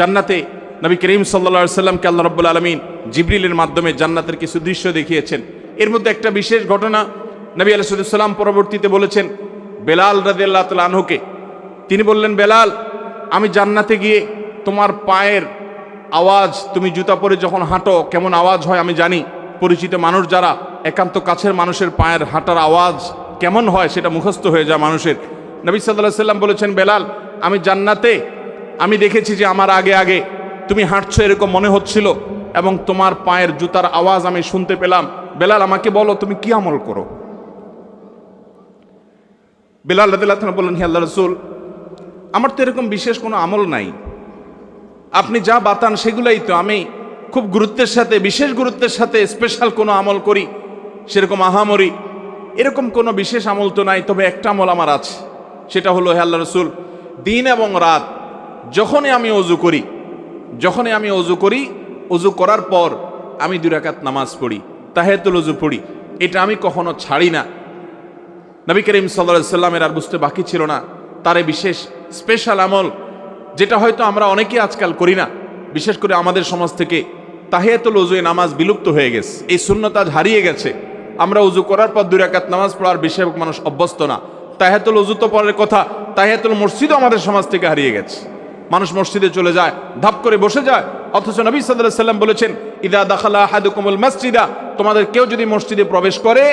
জান্নাতে নবী করিম সাল্লাল্লাহু আলাইহি সাল্লামকে আল্লাহ রাব্বুল আলামিন জিবরিলের মাধ্যমে জান্নাতের কিছু দৃশ্য দেখিয়েছেন। এর মধ্যে একটা বিশেষ ঘটনা নবী আলাইহিস সালাম পরবর্তীতে বলেছেন বেলাল রাদিয়াল্লাহু তাআলা আনহুকে। তিনি বললেন, বেলাল, আমি জান্নাতে গিয়ে তোমার পায়ের আওয়াজ, তুমি জুতা পরে যখন হাঁটো কেমন আওয়াজ হয় আমি জানি। পরিচিত মানুষ যারা, একান্ত কাছের মানুষের পায়ের হাঁটার আওয়াজ কেমন হয় সেটা মুখস্থ হয়ে যায় মানুষের। নবী সাল্লাল্লাহু আলাইহি সাল্লাম বলেছেন, বেলাল, আমি জান্নাতে আমি দেখেছি যে আমার আগে আগে তুমি হাঁটছো এরকম মনে হচ্ছিল এবং তোমার পায়ের জুতার আওয়াজ আমি শুনতে পেলাম। বেলাল, আমাকে বলো তুমি কি আমল করো? বেলাল রাদিয়াল্লাহু তাআলা বললেন, হে আল্লাহর রাসূল, আমার তো এরকম বিশেষ কোনো আমল নাই, আপনি যা বাতান সেগুলাই তো। আমি খুব গুরুত্বের সাথে, বিশেষ গুরুত্বের সাথে স্পেশাল কোনো আমল করি সেরকম আহামরি এরকম কোনো বিশেষ আমল তো নাই। তবে একটা আমল আমার আছে, সেটা হলো, হে আল্লাহর রাসূল, দিন এবং রাত যখনই আমি অজু করি, অজু করার পর আমি 2 রাকাত নামাজ পড়ি, তাহিয়াতুল ওযু পড়ি। এটা আমি কখনো ছাড়ি না। নবী করিম সাল্লাল্লাহু আলাইহি সাল্লামের আর বুঝতে বাকি ছিল না তার এই বিশেষ স্পেশাল আমল, যেটা হয়তো আমরা অনেকেই আজকাল করি না। বিশেষ করে আমাদের সমাজ থেকে তাহিয়াতুল ওযুয়ে নামাজ বিলুপ্ত হয়ে গেছে, এই সুন্নত আজ হারিয়ে গেছে। আমরা ওযু করার পর 2 রাকাত নামাজ পড়ার বেশিরভাগ মানুষ অভ্যস্ত না। তাহিয়াতুল ওযু তো পরের কথা, তাহিয়াতুল মসজিদও আমাদের সমাজ থেকে হারিয়ে গেছে। মানুষ মসজিদে চলে যায়, ধাপ করে বসে যায়, অথচ নবী সাল্লাল্লাহু আলাইহি সাল্লাম বলেছেন, ইদা দাখালা আহাদুকুমুল মাসজিদা, তোমাদের কেউ যদি মসজিদে প্রবেশ করে,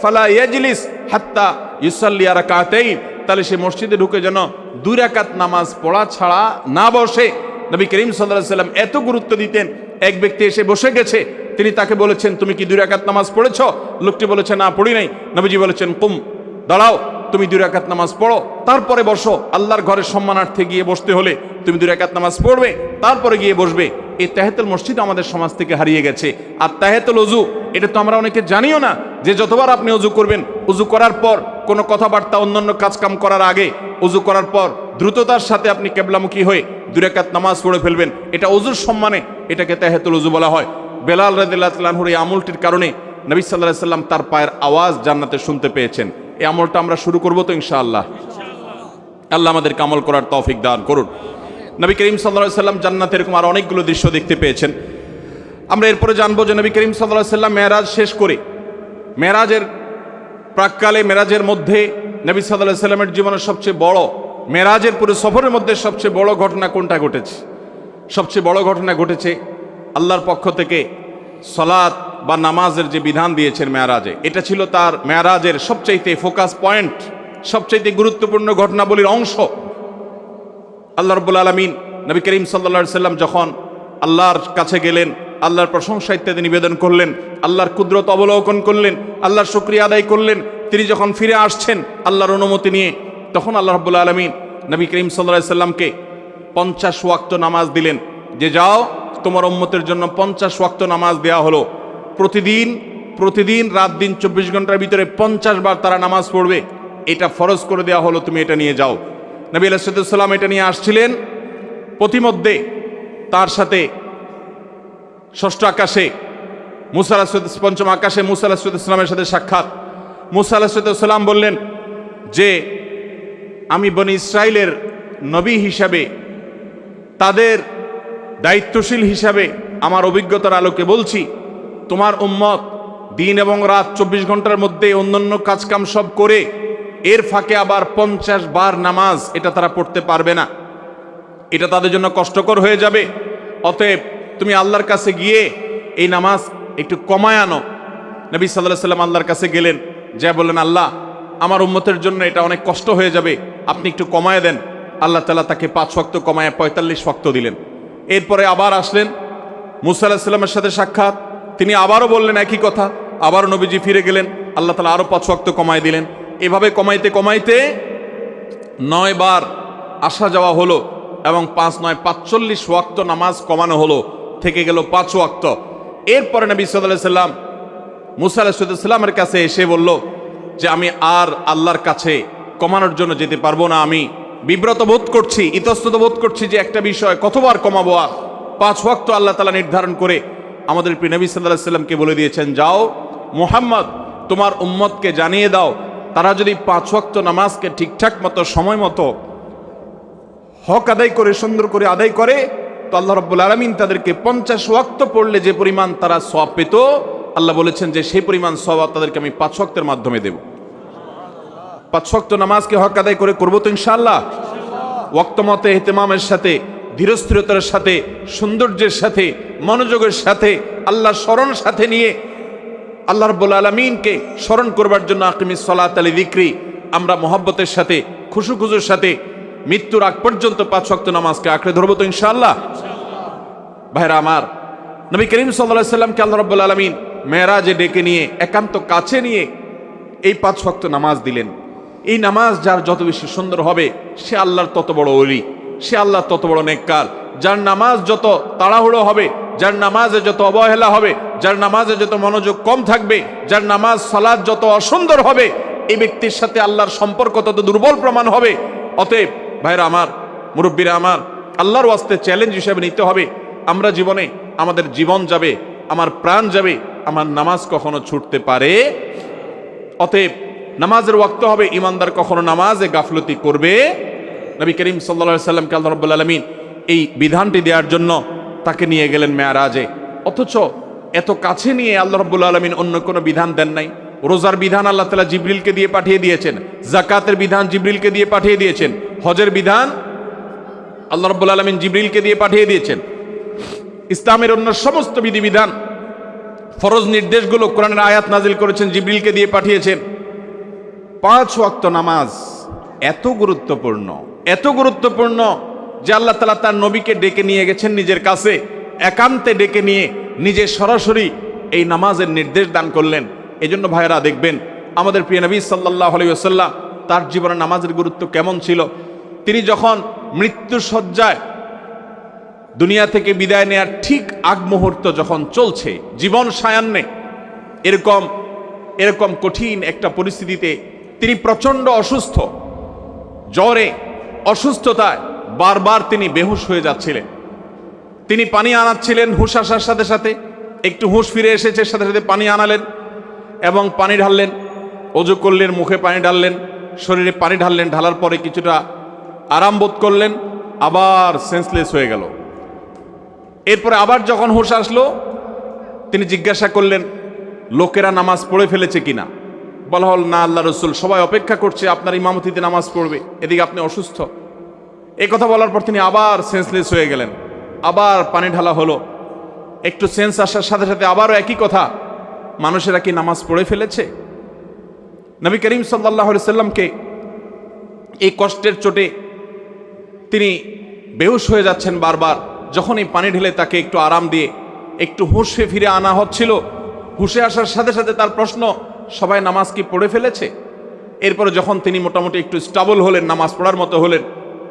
ফালা ইয়াজলিস হাত্তা ইউসাল্লি রাকাতাইন, তাহলে সে মসজিদে ঢুকে যেন 2 রাকাত নামাজ পড়া ছাড়া না বসে। নবী করিম সাল্লাল্লাহু আলাইহি সাল্লাম এত গুরুত্ব দিতেন। এক ব্যক্তি এসে বসে গেছে, তিনি তাকে বলেছেন, তুমি কি 2 রাকাত নামাজ পড়েছ? লোকটি বলেছে, না পড়ি নাই। নবীজি বলেছেন, কুম, দাঁড়াও, তুমি 2 রাকাত নামাজ পড়ো, তারপরে বসো। আল্লাহর ঘরের সম্মানার্থে গিয়ে বসতে হলে তুমি 2 রাকাত নামাজ পড়বে, তারপরে গিয়ে বসবে। এই তাহিয়াতুল মসজিদ আমাদের সমাজ থেকে হারিয়ে গেছে। আর তাহিয়াতুল ওযু, এটা তো আমরা অনেকে জানিও না, যে যতবার আপনি ওযু করবেন, ওযু করার পর কোনো কথাবার্তা অন্যান্য কাজকাম করার আগে, ওযু করার পর দ্রুততার সাথে আপনি কিবলামুখী হয়ে 2 রাকাত নামাজ পড়ে ফেলবেন। এটা ওযুর সম্মানে, এটাকে তাহিয়াতুল ওযু বলা হয়। বেলাল রাদিয়াল্লাহু তাআলা আনহুর এই আমলটির কারণে নবী সাল্লাল্লাহু আলাইহি সাল্লাম তার পায়ের আওয়াজ জান্নাতে শুনতে পেয়েছেন। এই আমলটা আমরা শুরু করবো তো ইনশাআল্লাহ। আল্লাহ আমাদেরকে আমল করার তৌফিক দান করুন। নবী করিম সাল্লাল্লাহু আলাইহি সাল্লাম জান্নাতে এরকম আর অনেকগুলো দৃশ্য দেখতে পেয়েছেন। আমরা এরপরে জানবো যে নবী করিম সাল্লাল্লাহু আলাইহি সাল্লাম মেরাজ শেষ করে, মেরাজের প্রাককালে, মেরাজের মধ্যে নবী সাল্লাল্লাহু আলাইহি সাল্লামের জীবনের সবচেয়ে বড়, মেরাজের পুরো সফরের মধ্যে সবচেয়ে বড় ঘটনা কোনটা ঘটেছে? সবচেয়ে বড় ঘটনা ঘটেছে আল্লাহর পক্ষ থেকে সালাত বা নামাজের যে বিধান দিয়েছেন মেরাজে, এটা ছিল তার মেরাজের সবচাইতে ফোকাস পয়েন্ট, সবচাইতে গুরুত্বপূর্ণ ঘটনাবলীর অংশ। আল্লাহ রাব্বুল আলামিন নবী করিম সাল্লাল্লাহু আলাইহি সাল্লাম যখন আল্লাহর কাছে গেলেন, আল্লাহর প্রশংসা ইত্যাদি নিবেদন করলেন, আল্লাহর কুদরত অবলোকন করলেন, আল্লাহর শুকরিয়া আদায় করলেন। তিনি যখন ফিরে আসছেন আল্লাহর অনুমতি নিয়ে, তখন আল্লাহ রাব্বুল আলামিন নবী করিম সাল্লাল্লাহু আলাইহি সাল্লামকে 50 ওয়াক্ত নামাজ দিলেন, যে যাও তোমার উম্মতের জন্য 50 ওয়াক্ত নামাজ দেয়া হলো। প্রতিদিন রাত দিন 24 ঘন্টার ভিতরে 50 বার তারা নামাজ পড়বে, এটা ফরজ করে দেওয়া হলো, তুমি এটা নিয়ে যাও। নবী আলাইহিস সালাম এটা নিয়ে আসছিলেন। প্রতিমধ্যে তার সাথে ষষ্ঠ আকাশে মুসা আলাইহিস, পঞ্চম আকাশে মুসা আলাইহিস সালামের সাথে সাক্ষাৎ। মুসা আলাইহিস সালাম বললেন যে আমি বনি ইসরাইলের নবী হিসাবে, তাদের দায়িত্বশীল হিসাবে আমার অভিজ্ঞতার আলোকে বলছি, তোমার উম্মত দিন এবং রাত 24 ঘন্টার মধ্যে অন্যান্য কাজকাম সব করে এর ফাঁকে আবার 50 বার নামাজ, এটা তারা পড়তে পারবে না, এটা তাদের জন্য কষ্টকর হয়ে যাবে। অতএব তুমি আল্লাহর কাছে গিয়ে এই নামাজ একটু কমায় আনো। নবী সাল্লাল্লাহু আলাইহি সাল্লাম আল্লাহর কাছে গেলেন, যা বললেন, আল্লাহ আমার উম্মতের জন্য এটা অনেক কষ্ট হয়ে যাবে, আপনি একটু কমায় দেন। আল্লাহ তাআলা তাকে 5 ওয়াক্ত কমায় 45 ওয়াক্ত দিলেন। এরপরে আবার আসলেন, মুসা আলাইহিস সালামের সাথে সাক্ষাৎ, তিনি আবারও বললেন একই কথা, আবারও নবীজি ফিরে গেলেন, আল্লাহ তাআলা আরো 5 ওয়াক্ত কমায় দিলেন। এভাবে কমাইতে কমাইতে 9 বার আসা যাওয়া হলো এবং 5 9 45 ওয়াক্ত নামাজ কমানো হলো, থেকে গেল 5 ওয়াক্ত। এরপরে নবী সাল্লাল্লাহু আলাইহি সাল্লাম মুসা আলাইহিস সালামের কাছে এসে বলল যে আমি আর আল্লাহর কাছে কমানোর জন্য যেতে পারবো না, আমি বিব্রত বোধ করছি, ইতস্তত বোধ করছি যে একটা বিষয় কতবার কমাবো। আর 5 ওয়াক্ত আল্লাহ তাআলা নির্ধারণ করে আমাদের প্রিয় নবী সাল্লাল্লাহু আলাইহি সাল্লামকে বলে দিয়েছেন, যাও মুহাম্মদ তোমার উম্মতকে জানিয়ে দাও, তারা যদি 5 ওয়াক্ত নামাজকে ঠিকঠাক মতো সময় মতো হক আদায় করে, সুন্দর করে আদায় করে, তো আল্লাহ রাব্বুল আলামিন তাদেরকে 50 ওয়াক্ত পড়লে যে পরিমাণ তারা সওয়াব পেত, আল্লাহ বলেছেন যে সেই পরিমাণ সওয়াব তাদেরকে আমি 5 ওয়াক্তের মাধ্যমে দেব। 5 ওয়াক্ত নামাজকে হক আদায় করে করবো তো ইনশাআল্লাহ। ওয়াক্ত মতে ইহতিমামের সাথে, ধীরস্থিরতার সাথে, সৌন্দর্যের সাথে, মনোযোগের সাথে, আল্লাহর স্মরণ সাথে নিয়ে আল্লাহ রাব্বুল আলামিনকে স্মরণ করবার জন্য আকিমিস সালাতা লিযিকরি, আমরা মহব্বতের সাথে, খুশুখুজুর সাথে মৃত্যুর আগ পর্যন্ত 5 ওয়াক্ত নামাজকে আঁকড়ে ধরবো তো ইনশাআল্লাহ। ভাইরা আমার, নবী করিম সাল্লাল্লাহু আলাইহি সাল্লামকে আল্লাহ রাব্বুল আলামিন মেরাজে ডেকে নিয়ে একান্ত কাছে নিয়ে এই 5 ওয়াক্ত নামাজ দিলেন। এই নামাজ যার যত বেশি সুন্দর হবে, সে আল্লাহর তত বড় ওলি, সে আল্লাহর তত বড় নেককার। যার নামাজ যত তাড়াহুড়ো হবে, যার নামাজে যত অবহেলা হবে, যার নামাজে যত মনোযোগ কম থাকবে, যার নামাজ সালাত যত অসুন্দর হবে, এই ব্যক্তির সাথে আল্লাহর সম্পর্ক তত দুর্বল প্রমাণ হবে। অতএব ভাইরা আমার, মুরব্বীরা আমার, আল্লাহর ওয়াস্তে চ্যালেঞ্জ হিসেবে নিতে হবে, আমরা জীবনে আমাদের জীবন যাবে, আমার প্রাণ যাবে, আমার নামাজ কখনো ছুটতে পারে। অতএব নামাজের ওয়াক্ত হবে, ইমানদার কখনো নামাজে গাফলতি করবে। নবী করিম সাল্লাল্লাহু আলাইহি সাল্লামকে আল্লাহ রাব্বুল আলামিন এই বিধানটি দেওয়ার জন্য তাকে নিয়ে গেলেন মেরাজে। অথচ এত কাছে নিয়ে আল্লাহ রাব্বুল আলামিন অন্য কোনো বিধান দেন নাই। রোজার বিধান আল্লাহ তাআলা জিবরিলকে দিয়ে পাঠিয়ে দিয়েছেন, যাকাতের বিধান জিবরিলকে দিয়ে পাঠিয়ে দিয়েছেন, হজের বিধান আল্লাহ রাব্বুল আলামিন জিবরিলকে দিয়ে পাঠিয়ে দিয়েছেন। ইসলামের অন্য সমস্ত বিধিবিধান, ফরজ নির্দেশগুলো কোরআনের আয়াত নাজিল করেছেন, জিবরিলকে দিয়ে পাঠিয়েছেন। 5 ওয়াক্ত নামাজ এত গুরুত্বপূর্ণ, এত গুরুত্বপূর্ণ যে আল্লাহ তাআলা তার নবীকে ডেকে নিয়ে গেছেন নিজের কাছে, একান্তে ডেকে নিয়ে নিজে সরাসরি এই নামাজের নির্দেশ দান করলেন। এজন্য ভাইরা দেখবেন, আমাদের প্রিয় নবী সাল্লাল্লাহু আলাইহি ওয়াসাল্লাম তার জীবনে নামাজের গুরুত্ব কেমন ছিল। তিনি যখন মৃত্যু শয্যায় দুনিয়া থেকে বিদায় নেয়ার ঠিক আগ মুহূর্ত যখন চলছে, জীবন সায়ান্নে, এরকম কঠিন একটা পরিস্থিতিতে তিনি প্রচণ্ড অসুস্থ, জ্বরে, অসুস্থতায় বারবার তিনি বেহুশ হয়ে যাচ্ছিলেন। তিনি পানি আনাচ্ছিলেন, হুঁশ আসার সাথে সাথে একটু হুঁশ ফিরে এসেছে, সাথে সাথে পানি আনালেন এবং পানি ঢাললেন, ওযু করলেন, মুখে পানি ঢাললেন, শরীরে পানি ঢাললেন, ঢালার পরে কিছুটা আরাম বোধ করলেন, আবার সেন্সলেস হয়ে গেল। এরপরে আবার যখন হুঁশ আসলো, তিনি জিজ্ঞাসা করলেন লোকেরা নামাজ পড়ে ফেলেছে কিনা। বলা হল, না আল্লাহ রসুল, সবাই অপেক্ষা করছে আপনার ইমামতিতে নামাজ পড়বে, এদিকে আপনি অসুস্থ। এই কথা বলার পর তিনি আবার সেন্সলেস হয়ে গেলেন, আবার পানি ঢালা হলো, একটু সেন্স আসার সাথে সাথে আবারও একই কথা, মানুষেরা কি নামাজ পড়ে ফেলেছে। নবী করিম সাল্লাল্লাহু আলাইহি সাল্লামকে এই কষ্টের চোটে তিনি বেহুশ হয়ে যাচ্ছেন বারবার। যখন এই পানি ঢেলে তাকে একটু আরাম দিয়ে একটু হুঁশে ফিরে আনা হচ্ছিল, হুঁশে আসার সাথে সাথে তার প্রশ্ন, সবাই নামাজ কি পড়ে ফেলেছে। এরপরে যখন তিনি মোটামুটি একটু স্টাবল হলেন, নামাজ পড়ার মতো হলেন,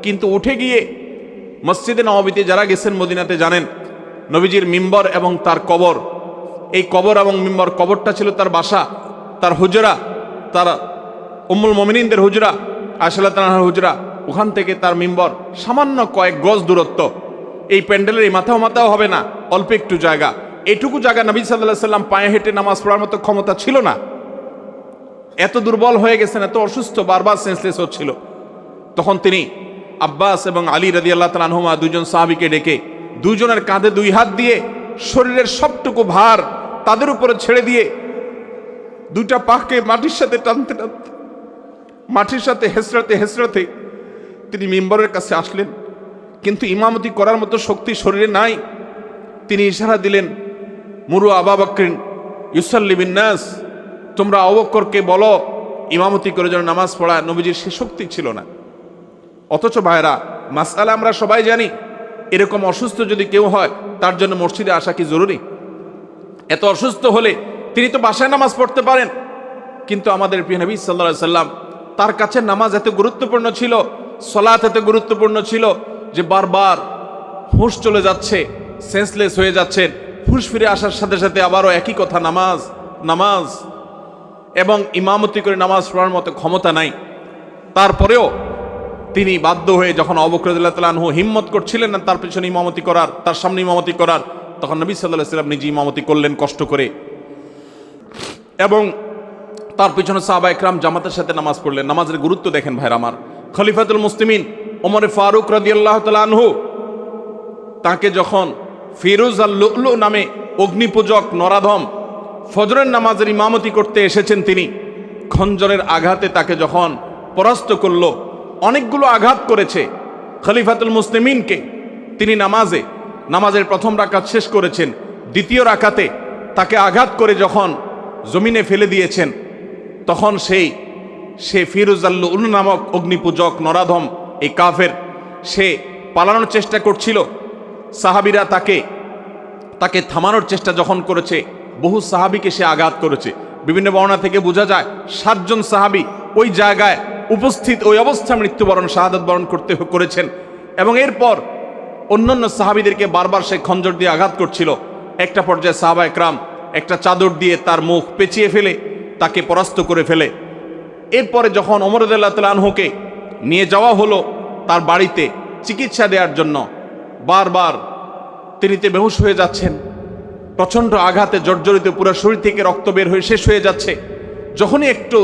কিন্তু উঠে গিয়ে মসজিদে নববীতে যারা গেছেন মদিনাতে জানেন, নবীজির মিম্বর এবং তার কবর, এই কবর এবং মিম্বর, কবরটা ছিল তার বাসা, তার হুজরা, তার উম্মুল মুমিনিনদের হুজরা, আয়েশা রাদিয়াল্লাহু আনহার হুজরা, ওখান থেকে তার মিম্বর সামান্য কয়েক গজ দূরত্ব। এই প্যান্ডেলের এই মাথাও হবে না, অল্প একটু জায়গা। এটুকু জায়গা নবী সাল্লাল্লাহু আলাইহি সাল্লাম পায়ে হেঁটে নামাজ পড়ার মতো ক্ষমতা ছিল না। এত দুর্বল হয়ে গেছেন, এত অসুস্থ, বারবার সেন্সলেস হচ্ছিল। তখন তিনি আব্বাস এবং আলী রাদিয়াল্লাহু তাআলা আনহুমা, দুজন সাহাবীকে ডেকে দুজনের কাঁধে 2 হাত দিয়ে শরীরের সবটুকু ভার তাদের উপরে ছেড়ে দিয়ে 2টা পাকে মাটির সাথে টানতে টানতে, মাটির সাথে হেসরাতে হেসরাতে তিনি মিম্বরের কাছে আসলেন। কিন্তু ইমামতি করার মতো শক্তি শরীরে নাই। তিনি ইশারা দিলেন, মুরু আবু বকর ইউসাল্লি বিন নাস, তোমরা আবু বকরকে বলো ইমামতি করে যেন নামাজ পড়ায়। নবীজির সে শক্তি ছিল না। অথচ ভাইরা, মাসআলা আমরা সবাই জানি, এরকম অসুস্থ যদি কেউ হয় তার জন্য মসজিদে আসা কি জরুরি? এত অসুস্থ হলে তিনি তো বাসায় নামাজ পড়তে পারেন। কিন্তু আমাদের প্রিয় নবী সাল্লাল্লাহু আলাইহি সাল্লাম, তার কাছে নামাজ এত গুরুত্বপূর্ণ ছিল, সালাত এত গুরুত্বপূর্ণ ছিল যে বারবার হুঁশ চলে যাচ্ছে, সেন্সলেস হয়ে যাচ্ছেন, হুঁশ ফিরে আসার সাথে সাথে আবারও একই কথা, নামাজ নামাজ, এবং ইমামতি করে নামাজ পড়ার মতো ক্ষমতা নাই। তারপরেও তিনি বাধ্য হয়ে, যখন আবু বকর রাদিয়াল্লাহু তাআলা আনহু হিম্মত করছিলেন না তার পেছনে ইমামতি করার, তার সামনে ইমামতি করার, তখন নবী সাল্লাল্লাহু আলাইহি সাল্লাম নিজে ইমামতি করলেন কষ্ট করে, এবং তার পিছনে সাহাবা একরাম জামাতের সাথে নামাজ পড়লেন। নামাজের গুরুত্ব দেখেন ভাইরা আমার। খলিফাতুল মুসলিমিন ওমর ফারুক রাদিয়াল্লাহু তাআলা আনহু তাকে যখন ফিরোজ আল লুলু নামে অগ্নিপূজক নরাধম ফজরের নামাজের ইমামতি করতে এসেছেন, তিনি খঞ্জরের আঘাতে তাকে যখন পরাস্ত করল, অনেকগুলো আঘাত করেছে খলিফাতুল মুসলিমিনকে। তিনি নামাজের প্রথম রাকাত শেষ করেছেন, দ্বিতীয় রাকাতে তাকে আঘাত করে যখন জমিনে ফেলে দিয়েছেন, তখন সে ফিরোজ আল লুলু নামক অগ্নিপূজক নরাধম এই কাফের, সে পালানোর চেষ্টা করছিল। সাহাবীরা তাকে থামানোর চেষ্টা যখন করেছে, বহু সাহাবীকে সে আঘাত করেছে। বিভিন্ন বর্ণনা থেকে বোঝা যায় 7 জন সাহাবী ওই জায়গায় উপস্থিত, ওই অবস্থায় মৃত্যুবরণ শাহাদাত বরণ করেছেন। এবং এরপর অন্যান্য সাহাবীদেরকে বারবার সে খঞ্জর দিয়ে আঘাত করছিল। একটা পর্যায়ে সাহাবা একরাম একটা চাদর দিয়ে তার মুখ পেঁচিয়ে ফেলে তাকে পরাস্ত করে ফেলে। এরপরে যখন ওমর রাদিয়াল্লাহু তাআলা আনহুকে নিয়ে যাওয়া হলো তার বাড়িতে চিকিৎসা দেওয়ার জন্য, বারবার তিনি বেহুশ হয়ে যাচ্ছেন, প্রচণ্ড আঘাতে জর্জরিত, পুরো শরীর থেকে রক্ত বের হয়ে শেষ হয়ে যাচ্ছে। যখনই একটু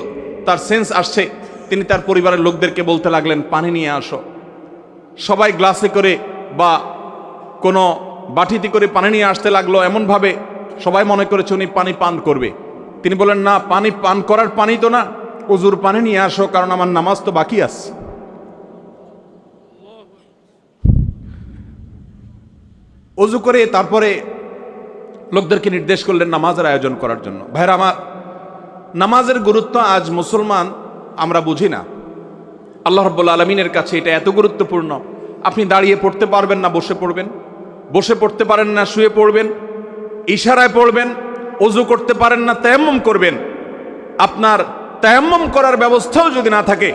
তার সেন্স আসছে, তিনি তার পরিবারের লোকদেরকে বলতে লাগলেন, পানি নিয়ে আসো। সবাই গ্লাসে করে বা কোনো বাটিতে করে পানি নিয়ে আসতে লাগলো, এমনভাবে সবাই মনে করেছে উনি পানি পান করবে। তিনি বলেন, না, পানি পান করার পানি তো না, ওযুর পানি নিয়ে আসো, কারণ আমার নামাজ তো বাকি আছে। ওযু করে তারপরে লোকদেরকে নির্দেশ করলেন নামাজের আয়োজন করার জন্য। ভাইরা আমার, নামাজের গুরুত্ব আজ মুসলমান আমরা বুঝি না। আল্লাহ রাব্বুল আলামিনের কাছে এটা এত গুরুত্বপূর্ণ। আপনি দাঁড়িয়ে পড়তে পারবেন না, বসে পড়বেন, বসে পড়তে পারেন না, শুয়ে পড়বেন, ইশারায় পড়বেন, ওযু করতে পারেন না, তায়াম্মুম করবেন। আপনার তায়াম্মুম করার ব্যবস্থাও যদি না থাকে,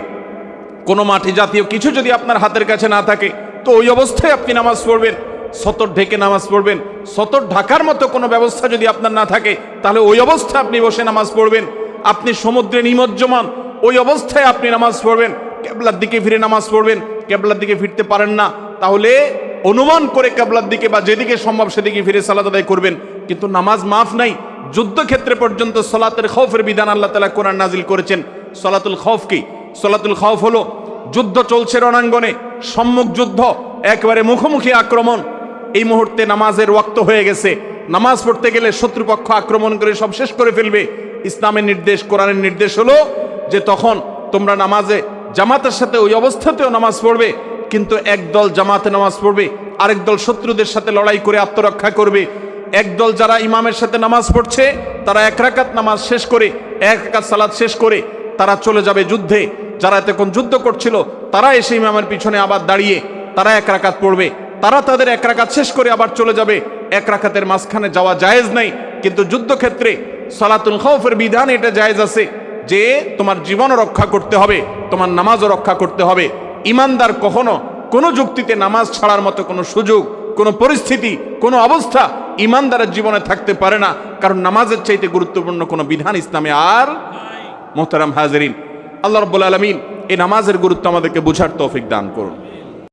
কোনো মাটি জাতীয় কিছু যদি আপনার হাতের কাছে না থাকে, তো ওই অবস্থায় আপনি নামাজ পড়বেন। সতর ঢেকে নামাজ পড়বেন। সতর ঢাকার মতো কোনো ব্যবস্থা যদি আপনার না থাকে, তাহলে ওই অবস্থায় আপনি বসে নামাজ পড়বেন। আপনি সমুদ্রে নিমজ্জমান, ওই অবস্থায় আপনি নামাজ পড়বেন। কিবলার দিকে ফিরে নামাজ পড়বেন। কিবলার দিকে ফিরতে পারেন না, তাহলে অনুমান করে কিবলার দিকে বা যেদিকে সম্ভব সেদিকে ফিরে সালাত আদায় করবেন। কিন্তু নামাজ মাফ নাই। যুদ্ধক্ষেত্রে পর্যন্ত সালাতের খৌফের বিধান আল্লাহ তাআলা কোরআন নাজিল করেছেন। সালাতুল খৌফ কি? সালাতুল খৌফ হলো যুদ্ধ চলছে রণাঙ্গনে, সম্মুখ যুদ্ধ, একেবারে মুখোমুখি আক্রমণ। এই মুহূর্তে নামাজের ওয়াক্ত হয়ে গেছে, নামাজ পড়তে গেলে শত্রুপক্ষ আক্রমণ করে সব শেষ করে ফেলবে। ইসলামের নির্দেশ, কোরআনের নির্দেশ হলো যে তখন তোমরা নামাজে জামাতের সাথে ওই অবস্থাতেও নামাজ পড়বে, কিন্তু একদল জামাতে নামাজ পড়বে, আরেক দল শত্রুদের সাথে লড়াই করে আত্মরক্ষা করবে। একদল যারা ইমামের সাথে নামাজ পড়ছে, তারা 1 রাকাত নামাজ শেষ করে, 1 রাকাত সালাত শেষ করে তারা চলে যাবে যুদ্ধে। যারা এতক্ষণ যুদ্ধ করছিল, তারা এসে ইমামের পিছনে আবার দাঁড়িয়ে তারা 1 রাকাত পড়বে। তারা তাদের 1 রাকাত শেষ করে আবার চলে যাবে। 1 রাকাতের মাঝখানে যাওয়া জায়েজ নাই। কিন্তু যুদ্ধক্ষেত্রে সালাতুল খৌফের বিধান এটা জায়েজ আছে যে তোমার জীবনও রক্ষা করতে হবে, তোমার নামাজও রক্ষা করতে হবে। ইমানদার কখনো কোনো যুক্তিতে নামাজ ছাড়ার মতো কোনো সুযোগ, কোনো পরিস্থিতি, কোনো অবস্থা ইমানদারের জীবনে থাকতে পারে না, কারণ নামাজের চাইতে গুরুত্বপূর্ণ কোনো বিধান ইসলামে আর। মোহতারাম হাজিরিন, আল্লাহ রাব্বুল আলামিন এই নামাজের গুরুত্ব আমাদেরকে বুঝার তৌফিক দান করুন।